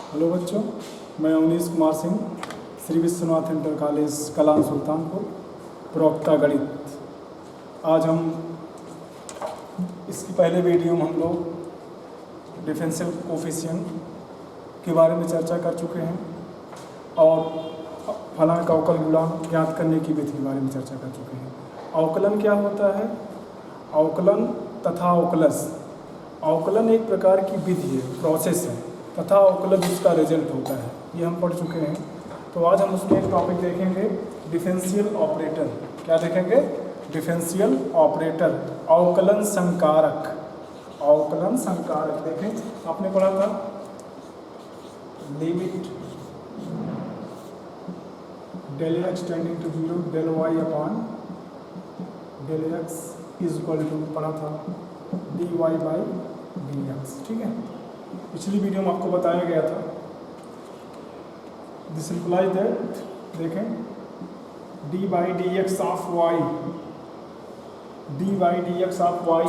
Hello बच्चों, मैं Awanish Kumar Singh, Shri Vishwanath inter college Kalan Sultanpur, प्रवक्ता गणित। आज हम इसकी पहले वीडियो में हम लोग डिफरेंशियल कोफिशिएंट के बारे में चर्चा कर चुके हैं और फलन का अवकल गुणांक ज्ञात करने की विधि के बारे में चर्चा कर चुके हैं। अवकलन क्या होता है? अवकलन तथा अवकलज। अवकलन एक प्रकार की विधि है, प्रोसेस है, तथा अवकलज उसका रिजल्ट होता है। ये हम पढ़ चुके हैं। तो आज हम उसमें एक टॉपिक देखेंगे, डिफरेंशियल ऑपरेटर। क्या देखेंगे? डिफरेंशियल ऑपरेटर, अवकलन संकारक। अवकलन संकारक देखें, आपने पढ़ा था limit del x tending to 0 del y upon del x is equal to पढ़ा था dy बाई dx। ठीक है, पिछली वीडियो में आपको बताया गया था। दिस इम्प्लाइज दैट, देखें, d by D x of y, d by D x of y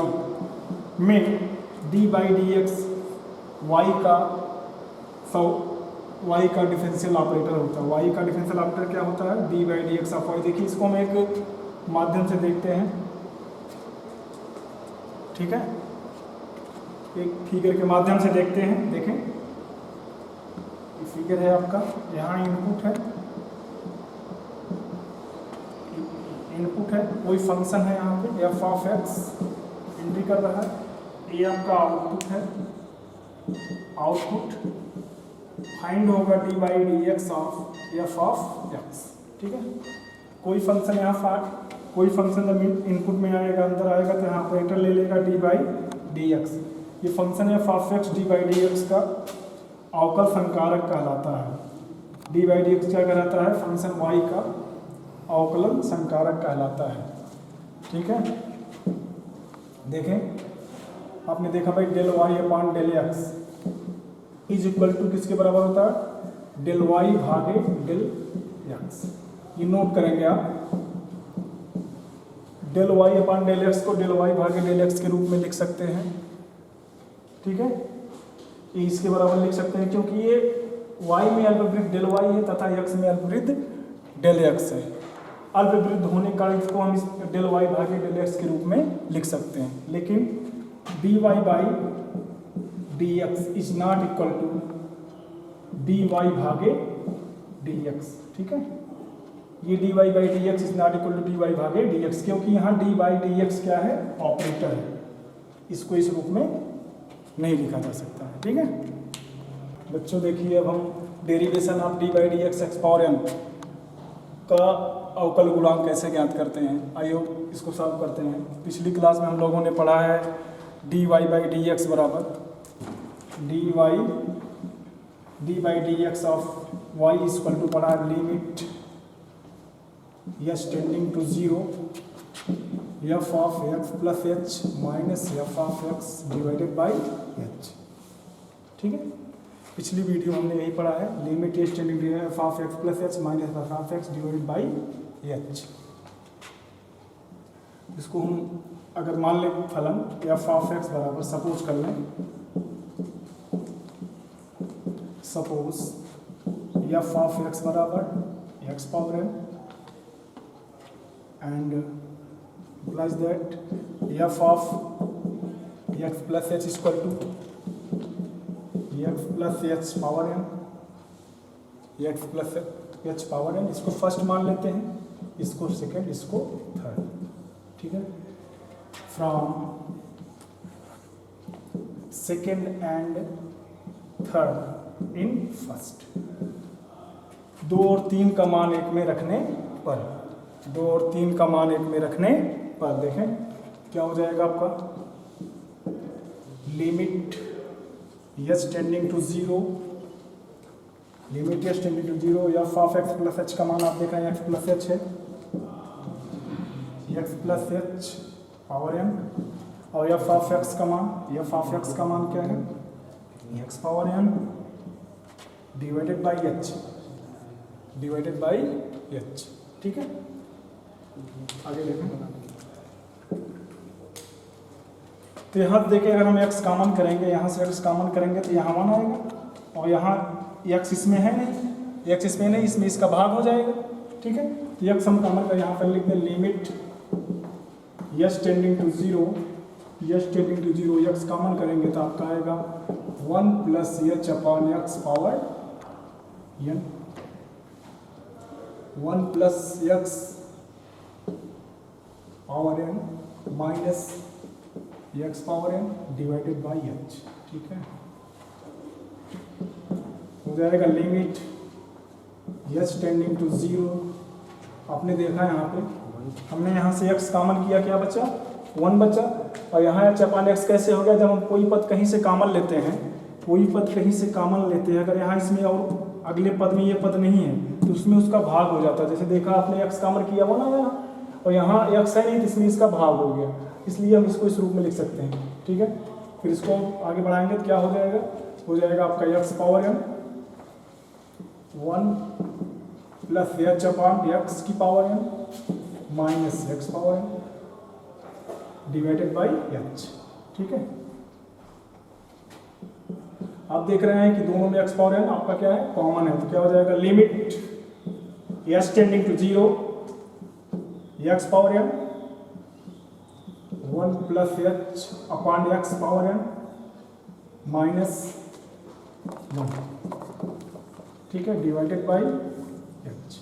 में d by D x y का वाई का डिफरेंशियल ऑपरेटर होता है। वाई का डिफरेंशियल ऑपरेटर क्या होता है? D by D x of y. देखिए, इसको हम एक माध्यम से देखते हैं। ठीक है, एक फिगर के माध्यम से देखते हैं। देखें, ये फिगर है आपका, यहाँ इनपुट है, इनपुट है, कोई फंक्शन है यहाँ पे एफ ऑफ एक्स एंट्री कर रहा है। ये आपका आउटपुट है, आउटपुट फाइंड होगा D by D x of F of x. ठीक है, कोई फंक्शन यहाँ कोई फंक्शन जब इनपुट में आएगा, अंदर आएगा, तो यहाँ ऑपरेटर ले लेगा डी बाई डी एक्स। ये function F of x D by D x का अवकल संकारक कहलाता है। डी बाई डी एक्स क्या कहलाता है? फंक्शन वाई का अवकलन संकारक कहलाता है। ठीक है, देखें, आपने देखा भाई del y upon del x is equal to किसके बराबर होता है? डेल वाई भागे डेल एक्स। ये नोट करेंगे आप, del y upon del x को डेल वाई भागे डेल एक्स के रूप में लिख सकते हैं। ठीक है, ये इसके बराबर लिख सकते हैं क्योंकि ये y में अल्पवृत्त डेल वाई है तथा x में अल्पवृत्त डेल एक्स है। अल्पवृत्त होने का इसको हम इस डेल वाई भागे डेल एक्स के रूप में लिख सकते हैं। लेकिन dy by dx is not equal to dy भागे dx। ठीक है, ये dy by dx is not equal to dy भागे dx, क्योंकि यहाँ d बाई dx क्या है? ऑपरेटर है। इसको इस रूप में नहीं लिखा जा सकता है। ठीक है बच्चों, देखिए, अब हम derivation of d by D x x power n का अवकल गुणांक कैसे ज्ञात करते हैं, आइए इसको सॉल्व करते हैं। पिछली क्लास में हम लोगों ने पढ़ा है d y by D x बराबर d by D x of y is equal to पढ़ा limit s tending to 0 f of x plus h minus f of x divided by h. ठीक है, पिछली वीडियो हमने यही पढ़ा है, limit s tending to f of x plus h minus f of x divided by h. इसको हम अगर मान लें फलन एफ ऑफ एक्स बराबर, सपोज कर लें, सपोज एफ ऑफ एक्स बराबर x power n and implies that f of x plus h is equal to x plus h power n, x plus h power n। इसको first मान लेते हैं, इसको second, इसको third. ठीक है, from second and third in first, 2 और 3 का मान एक में रखने पर, 2 और 3 का मान एक में रखने पर, देखें क्या हो जाएगा आपका, limit s tending to 0, limit s tending to 0 f of x plus h का मान आप देख रहे हैं, एक्स प्लस एच है, x plus h power n, और एफ ऑफ एक्स का मान, एफ ऑफ एक्स का मान क्या है? X power n divided by h, divided by h. ठीक है, आगे देखें, तो यहाँ देखें, अगर हम x कॉमन करेंगे, यहाँ से x कॉमन करेंगे तो यहाँ 1 आएगा, और यहाँ एक्स इसमें है नहीं, एक्स इसमें नहीं, इसमें इसका भाग हो जाएगा। ठीक है, तो एक्स हम कॉमन कर यहाँ पर लिख दें limit yes tending to zero, s tending to zero, x common करेंगे तो आपका आएगा 1 plus h upon x power n, 1 plus x power n minus x power n divided by h. ठीक है, हो जाएगा limit yes tending to zero. आपने देखा यहाँ पे हमने यहाँ से x कॉमन किया, क्या बचा 1 बचा, और यहाँ h अपॉन x कैसे हो गया, जब हम कोई पद कहीं से कॉमन लेते हैं, कोई पद कहीं से कॉमन लेते हैं, अगर यहाँ इसमें और अगले पद में ये पद नहीं है तो उसमें उसका भाग हो जाता है। जैसे देखा आपने x कॉमन किया वो ना यहाँ, और यहाँ x है नहीं तो इसमें इसका भाग हो गया, इसलिए हम इसको इस रूप में लिख सकते हैं। ठीक है, फिर इसको आगे बढ़ाएंगे तो क्या हो जाएगा, हो जाएगा आपका x power n 1 plus h upon x की power n minus x power n divided by h. ठीक है, आप देख रहे हैं कि दोनों में एक्स पावर n आपका क्या है, कॉमन है, तो क्या हो जाएगा limit s tending to zero x power n 1 plus h upon x power n minus 1। ठीक है, divided by h,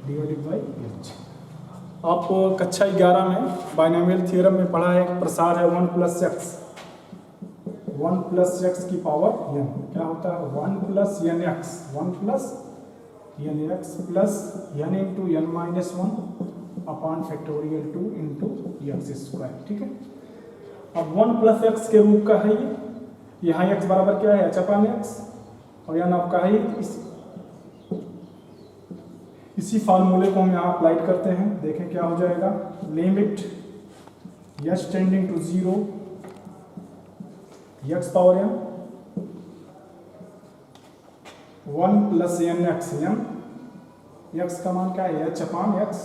divided by h. आप कक्षा 11 में बाइनोमियल थ्योरम में पढ़ा है, प्रसार है 1 प्लस एक्स की पावर n, क्या होता है 1 plus n x, 1 plus n x plus n into n minus 1 upon factorial 2 into x square. ठीक है, अब 1 प्लस एक्स के रूप का है ये, यहाँ x बराबर क्या है h अपॉन एक्स, और यह आपका है इसी फार्मूले को हम यहाँ अप्लाई करते हैं। देखें क्या हो जाएगा, limit yes tending to zero x power n 1 plus n x, n x का मान क्या है h upon x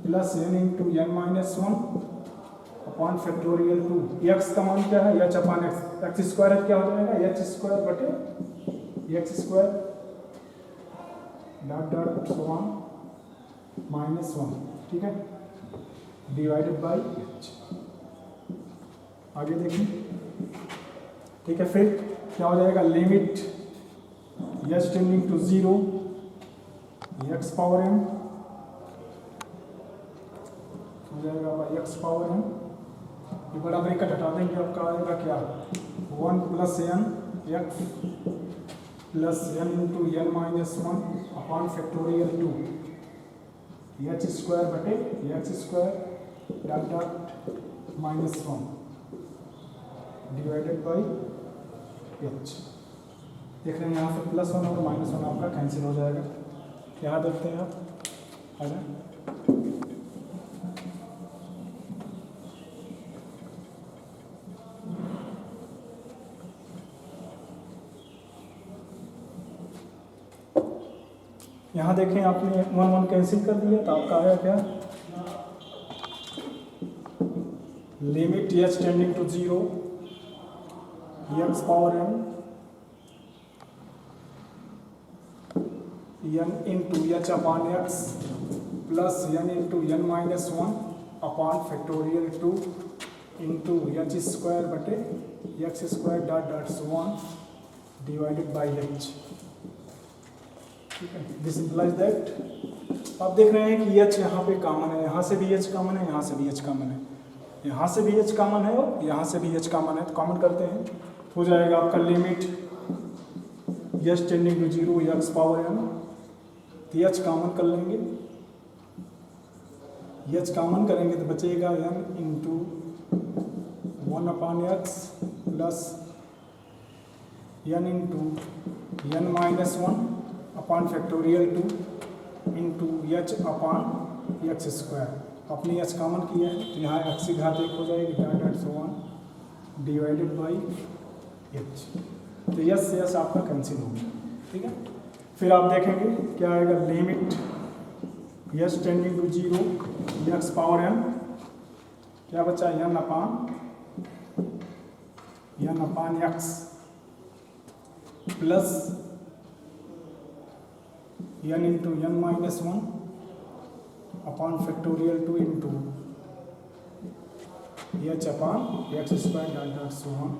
plus n into n minus 1 upon factorial 2, x का मान क्या है h upon x, x square क्या हो जाएगा एच स्क्वायर बटे x square dot dot so on minus 1। ठीक है, डिवाइडेड बाई एच। आगे देखिए, ठीक है, फिर क्या हो जाएगा limit yes tending to zero x power n हो जाएगा एक्स पावर n, ये बड़ा ब्रैकेट हटा देंगे, आपका आएगा क्या 1 plus n x plus n into n minus 1 upon factorial 2 h square बटे x square dot dot minus 1 divided by h. देख रहे हैं यहाँ से +1 और -1 आपका कैंसिल हो जाएगा। क्या देखते हैं आप, आ जाए यहाँ देखें, आपने 1 कैंसिल कर दिया तो आपका आया क्या, limit h tending to zero x power n into h upon x plus n into n minus 1 upon factorial 2 into h square बटे x square dot dot so on divided by h. ठीक है, this implies that आप देख रहे हैं कि H यहाँ पे कॉमन है, यहाँ से भी एच कॉमन है, यहाँ से भी एच कॉमन है, यहाँ से भी एच कॉमन है और यहाँ से भी एच कॉमन है, तो कॉमन करते हैं, हो जाएगा आपका limit h tending to zero x power n, तो एच कॉमन कर लेंगे, एच कॉमन करेंगे तो बचेगा n into 1 upon x plus n into n minus 1 upon factorial 2 into h upon x square. अपनी एच कॉमन किया है तो यहाँ एक्स की घात 1 हो जाएगी dot dot so on divided by H, तो यस से यस आपका कैंसिल हो गया। ठीक है, फिर आप देखेंगे क्या आएगा, limit yes tending to zero x power n, क्या बचा n upon x plus n into n minus 1 upon factorial 2 into h upon x square delta so on.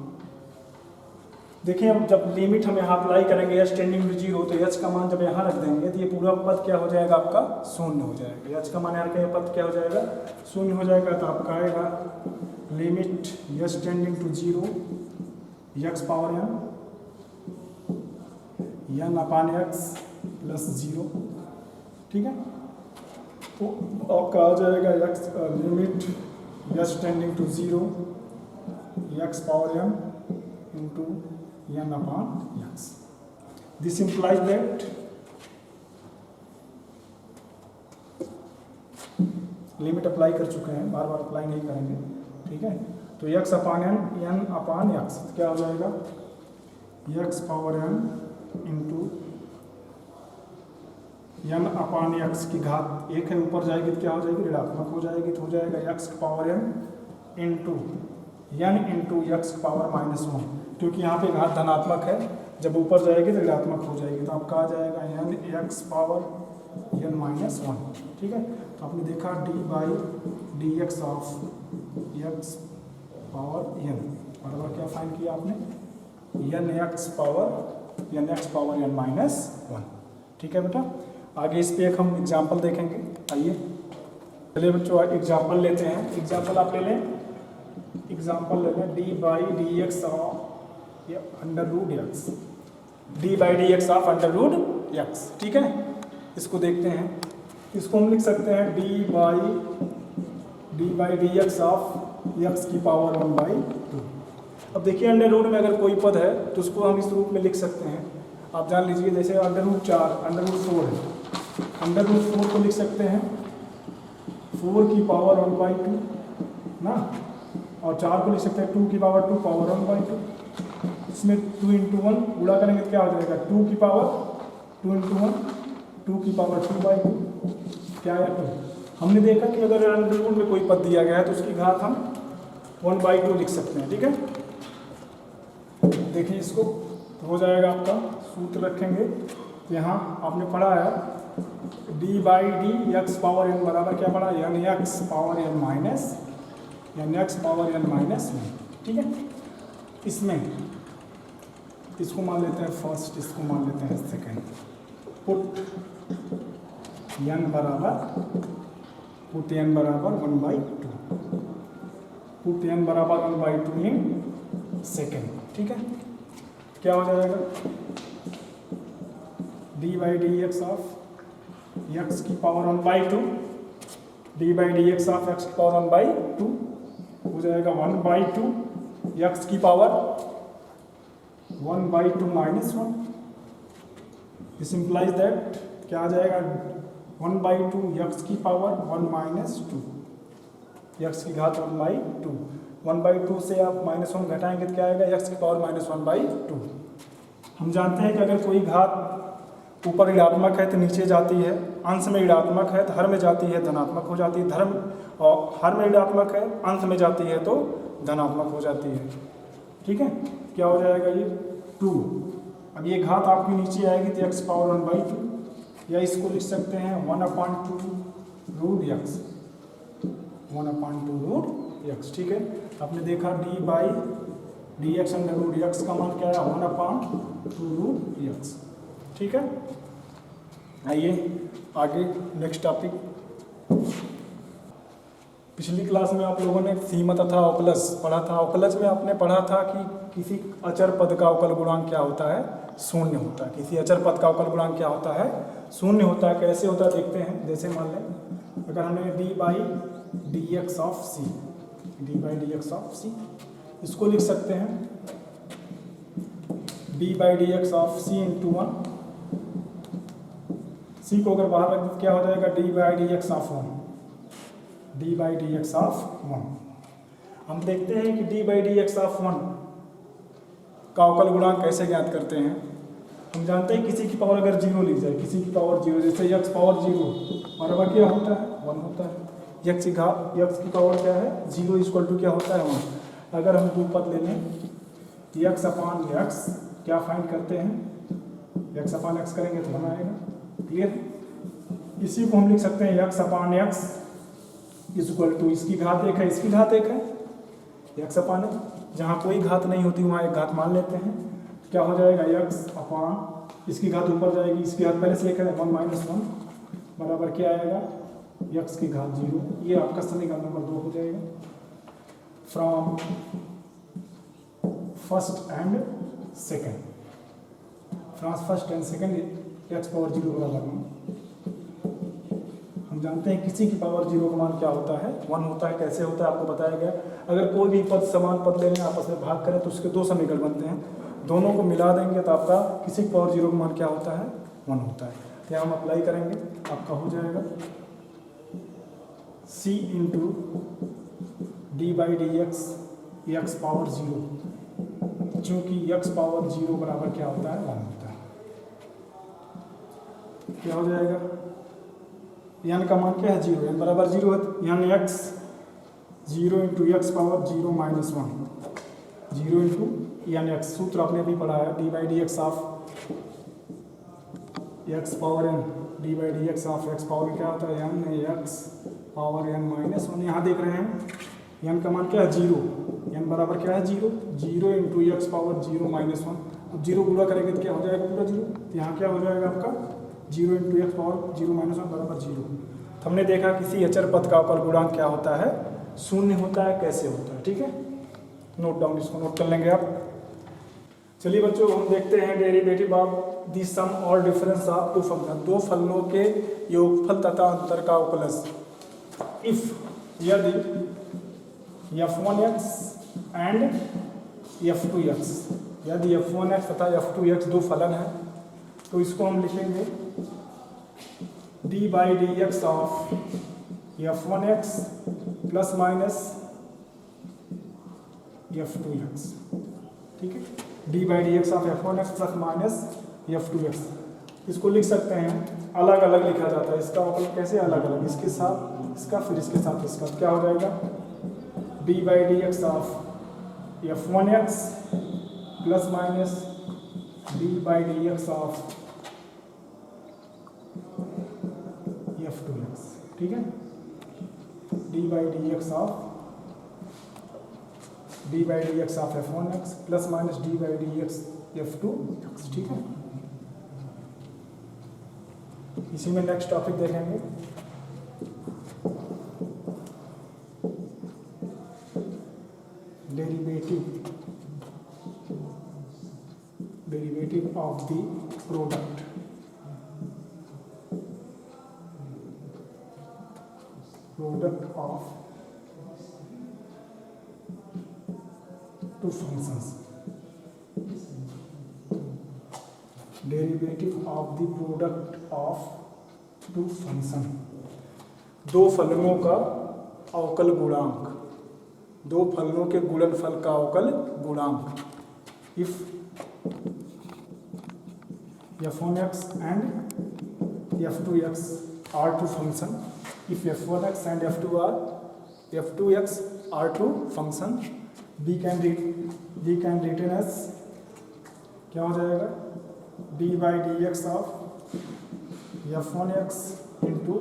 देखिए अब जब लिमिट हम यहाँ अप्लाई करेंगे h टेंडिंग टू 0 तो h का मान जब यहाँ रख देंगे तो ये पूरा पद क्या हो जाएगा आपका शून्य हो जाएगा। h का मान यहाँ का पद क्या हो जाएगा शून्य हो जाएगा। तो आपका आएगा limit h tending to 0 x power n upon x plus 0। ठीक है, तो आपका आ जाएगा x limit h tending to 0 x power m into n upon x। This implies that limit apply कर चुके हैं, बार बार अप्लाई नहीं करेंगे। ठीक है, तो x अपान n अपान x क्या हो जाएगा x power n into n upon x की घात एक है ऊपर जाएगी तो क्या हो जाएगी ऋणात्मक हो जाएगी, तो हो जाएगा x power n into n into x power minus 1, क्योंकि यहाँ पे घात धनात्मक है, जब ऊपर जाएगी तो ऋणात्मक हो जाएगी। तो आपका आ जाएगा n x power n minus 1। ठीक है, तो आपने देखा d by D x of x power n बराबर क्या फाइंड किया आपने n x power n minus 1। ठीक है बेटा, आगे इस पे एक हम एग्जाम्पल देखेंगे। आइए चलिए बच्चों एग्जाम्पल लेते हैं। एग्जाम्पल आप ले लें, एग्जाम्पल ले लें d by D x of under root x, d by D x of under root x. ठीक है, इसको देखते हैं। इसको हम लिख सकते हैं d by D x of x की पावर 1/2। अब देखिए अंडर रूट में अगर कोई पद है तो उसको हम इस रूप में लिख सकते हैं। आप जान लीजिए जैसे अंडर रूट 4 अंडर रूट 4 है, अंडर रूट 4 को लिख सकते हैं 4 की पावर 1/2 ना, और 4 को लिख सकते हैं 2 की पावर 2 पावर 1/2। इसमें 2 इंटू 1 गुणा करेंगे तो क्या हो जाएगा 2 की पावर 2 इंटू 1 2 की पावर 2/2 क्या है 2। हमने देखा कि अगर अंडर रूट में कोई पद दिया गया है तो उसकी घात हम 1/2 लिख सकते हैं। ठीक है, देखिए इसको तो हो जाएगा आपका सूत्र रखेंगे यहाँ आपने पढ़ा है d by D x power n बराबर क्या पढ़ा n x power n minus x power n minus 1। ठीक है, इसमें इसको मान लेते हैं फर्स्ट, इसको मान लेते हैं सेकेंड। पुट n बराबर 1/2, पुट n बराबर 1/2 इन सेकेंड। ठीक है, क्या हो जाएगा d by D x of x की power 1/2, d by D x of x की पावर 1/2 हो जाएगा 1/2 एक्स की power 1/2 minus 1। This implies that क्या आ जाएगा 1/2 एक्स की पावर 1 माइनस 2, एक्स की घात 1/2। 1/2 से आप -1 घटाएंगे तो क्या आएगा एक्स की पावर -1/2। हम जानते हैं कि अगर कोई घात ऊपर ऋणात्मक है तो नीचे जाती है, अंश में ऋणात्मक है तो हर में जाती है धनात्मक हो जाती है, धर्म और हर में ऋणात्मक है अंश में जाती है तो धनात्मक हो जाती है। ठीक है, क्या हो जाएगा ये 2। अब ये घात आपकी नीचे आएगी तो एक्स पावर 1/2, या इसको लिख सकते हैं 1/2 रूट एक्स, 1/2 रूट एक्स। ठीक है, आपने देखा d by D x under root x का मान क्या है 1/2 रूट एक्स। ठीक है, आइए आगे नेक्स्ट टॉपिक। पिछली क्लास में आप लोगों ने सीमा तथा अवकलज पढ़ा था। अवकलज में आपने पढ़ा था कि किसी अचर पद का अवकल गुणांक क्या होता है शून्य होता है। किसी अचर पद का अवकल गुणांक क्या होता है शून्य होता है। कैसे होता है देखते हैं। जैसे मान लें अगर हमने d by D x of C, d by D x of सी, इसको लिख सकते हैं d by D x of C into 1। सी को अगर बाहर रख दे क्या हो जाएगा d by D x of 1, d by D x of 1। हम देखते हैं कि d by D x of 1 का अवकल गुणांक कैसे ज्ञात करते हैं। हम जानते हैं किसी की पावर अगर 0 ली जाए, किसी की पावर 0, जैसे x पावर 0 बराबर क्या होता है 1 होता है। x की पावर क्या है 0 इक्वल टू क्या होता है 1। अगर हम दो पद ले लें x अपान x क्या फाइंड करते हैं, एक्स अपान एक्स करेंगे तो वन आएगा। क्लियर। इसी को हम लिख सकते हैं x upon x is equal to, इसकी घात एक है, इसकी घात एक है, एक्स अपान एक्स, जहाँ कोई घात नहीं होती वहाँ एक घात मान लेते हैं, क्या हो जाएगा एक्स अपान, इसकी घात ऊपर जाएगी, इसकी घात पहले से एक है, 1 - 1 बराबर क्या आएगा, एक्स की घात 0। ये आपका समीकरण नंबर 2 हो जाएगा। From first and second, from first and second x power 0 बराबर 1। हम जानते हैं किसी की पावर 0 का मान क्या होता है, 1 होता है। कैसे होता है आपको बताया गया। अगर कोई भी पद समान पद ले लें, आपस में भाग करें तो उसके 2 समीकरण बनते हैं, दोनों को मिला देंगे तो आपका किसी की पावर 0 का मान क्या होता है, 1 होता है। तो हम अप्लाई करेंगे, आपका हो जाएगा c into D by D x x power 0, चूँकि एक्स पावर 0 बराबर क्या होता है, 1 होता है। क्या हो जाएगा, n का मान क्या है, 0, n बराबर 0 है तो n x 0 into x power 0 - 1, 0 into n x, सूत्र आपने अभी पढ़ा है, D by D x of x power n, D by D x of x power क्या होता है, n एक्स पावर n - 1। यहाँ देख रहे हैं n का मान क्या है, 0, n बराबर क्या है, 0, 0 इंटू एक्स पावर 0 - 1। अब 0 गुणा करेंगे तो क्या हो जाएगा, पूरा 0। तो यहाँ क्या हो जाएगा आपका 0 इंटू एक्स पावर 0 - 1 बराबर 0। तो हमने देखा किसी अचर पद का अवकल गुणांक क्या होता है, 0 होता है। कैसे होता है, ठीक है, नोट डाउन, इसको नोट कर लेंगे आप। चलिए बच्चों, हम देखते हैं डेरिवेटिव ऑफ द सम और डिफरेंस ऑफ टू फंक्शन, दो फलनों के योगफल तथा अंतर का अवकलज। इफ यदि f1x एंड f2x, यदि f1x तथा f2x दो फलन है तो इसको हम लिखेंगे D by D x of f1x plus minus f2x, ठीक है, D by D x of f1x plus minus f2x। इसको लिख सकते हैं, अलग अलग लिखा जाता है, इसका अवकलन कैसे अलग अलग, इसके साथ इसका, फिर इसके साथ इसका, क्या हो जाएगा, D by D x of f1x plus minus D by D x of f2x, ठीक है, D by D x of f1x plus minus D by D x f2x, ठीक है। इसी में नेक्स्ट टॉपिक देखेंगे, derivative of the product of two functions, derivative of the product of two function, दो फलनों का अवकल गुणांक, दो फलनों के गुणनफल का अवकल गुणांक। If f1x and f2x are two function, if f1x and f2x are two function, we can retain as क्या हो जाएगा, d by dx of f1x into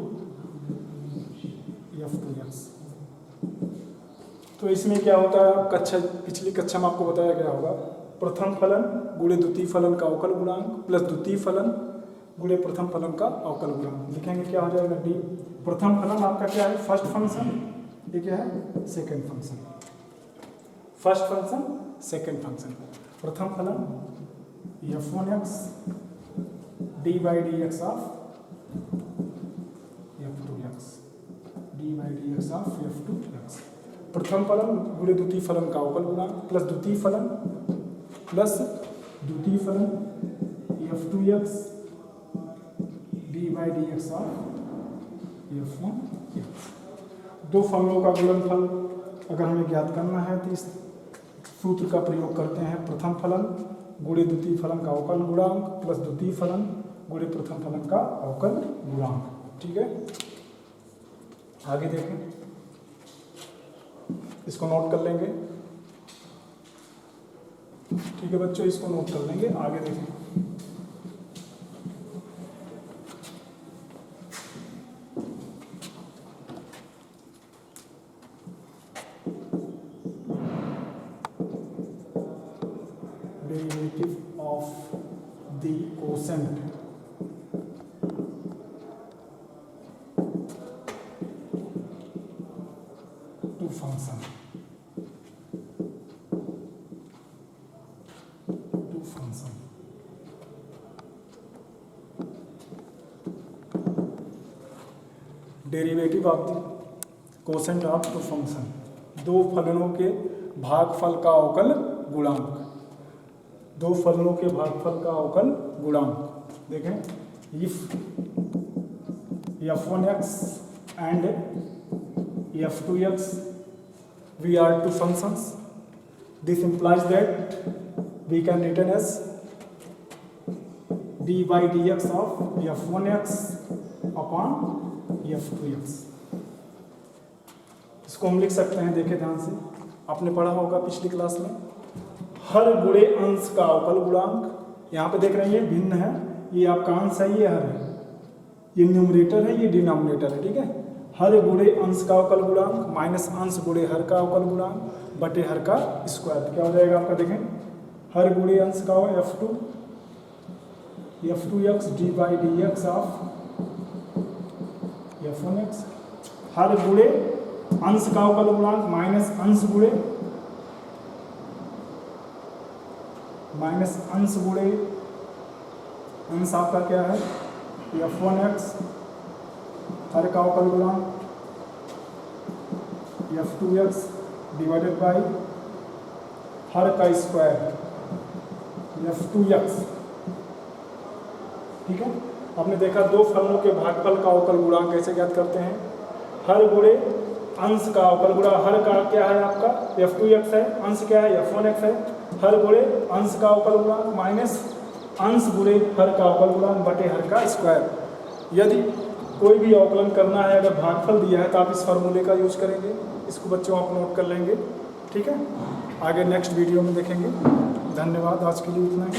f2x। तो इसमें क्या होता है, कक्षा पिछली कक्षा में आपको बताया गया होगा, प्रथम फलन गुणे द्वितीय फलन का अवकल गुणांक प्लस द्वितीय फलन गुणे प्रथम फलन का अवकल गुणांक। लिखेंगे क्या हो जाएगा, डी, प्रथम फलन आपका क्या है, फर्स्ट फंक्शन, ये क्या है, second function, first function second function. प्रथम फलन f1x D by D x of f2x, D by D x of f2x। प्रथम फलन गुणे द्वितीय फलन का अवकल गुणांक प्लस द्वितीय फलन f2x D by D x of f1x। दो फलनों का गुणनफल अगर हमें ज्ञात करना है तो इस सूत्र का प्रयोग करते हैं, प्रथम फलन गुणे द्वितीय फलन का अवकल गुणांक प्लस द्वितीय फलन गुणे प्रथम फलन का अवकल गुणांक, ठीक है। आगे देखें, इसको नोट कर लेंगे। ठीक है बच्चों, इसको नोट कर लेंगे, आगे देखें। Derivative of the quotient two function derivative of the quotient of two function, दो फलनों के भागफल का अवकल गुणांक, दो फलनों के भागफल का अवकल गुणांक। देखें, if f1x and f2x we are two functions, this implies that we can written as dy dx of f1x upon f2x। इसको हम लिख सकते हैं, देखें ध्यान से, आपने पढ़ा होगा पिछली क्लास में, हर गुणे अंश का अवकल गुणांक। यहाँ पे देख रहे हैं भिन्न है, ये आपका अंश है, ये हर है, ये न्यूमरेटर है, ये डिनोमिनेटर है, ठीक है। हर गुणे अंश का अवकल गुणांक माइनस अंश गुणे हर का अवकल गुणांक बटे हर का स्क्वायर, क्या हो जाएगा आपका, देखें, हर गुणे अंश का हो f2x dy dx of f1x, हर गुणे अंश का अवकल गुणांक माइनस अंश गुणे अंश आपका क्या है, f1x, हर का अवकल गुणांक f2x डिवाइडेड बाई हर का स्क्वायर f2x। ठीक है, आपने देखा दो फलनों के भागफल का अवकल गुणांक कैसे ज्ञात करते हैं। हर गुणे अंश का अवकल गुणांक, हर का क्या है आपका f2x है, अंश क्या है f1x है, हर गुणे अंश का अवकल गुणांक माइनस अंश गुणे हर का अवकल गुणांक बटे हर का स्क्वायर। यदि कोई भी अवकलन करना है, अगर भागफल दिया है तो आप इस फार्मूले का यूज करेंगे, इसको बच्चों आप नोट कर लेंगे, ठीक है। आगे नेक्स्ट वीडियो में देखेंगे। धन्यवाद, आज के लिए इतना ही।